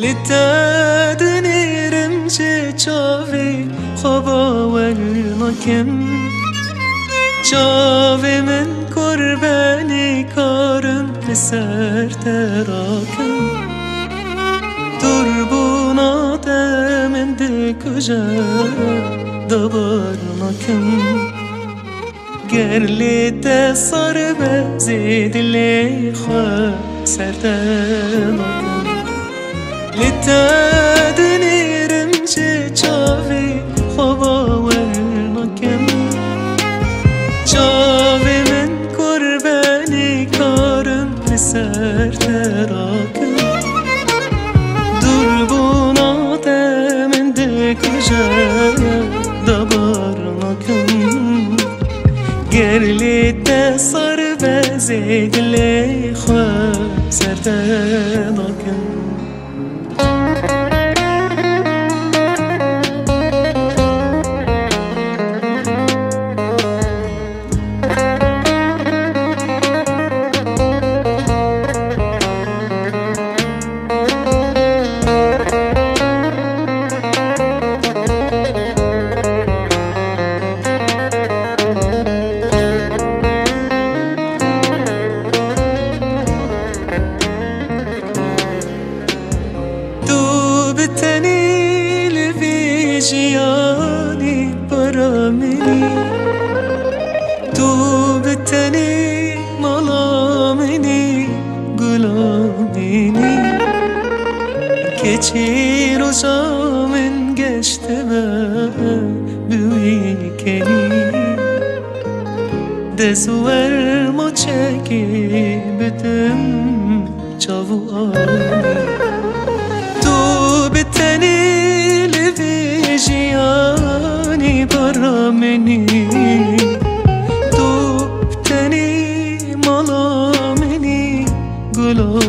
لتدنيرم چاوی خوابا ولناکم چاوی من قربانی کارم بسر تراکم دربونا من دل کجا دبارناکم گرلی تصار بزید لی خواه سردناکم لتدنيرم چاوی خوابا ولناکم چاوی من قربانی کارم بسر تراکم دربونا من دل کجا دبارناکم گرلی تصار بزید لی خواه سردناکم بتنی لبی جیانی برا منی تو بتنی مالا منی گلا منی که چی روزا من گشته بوی کنی دزور ما چکی بدم چاو آنی بتنی لبی جیانی برا منی تو بتنی مالا منی گلا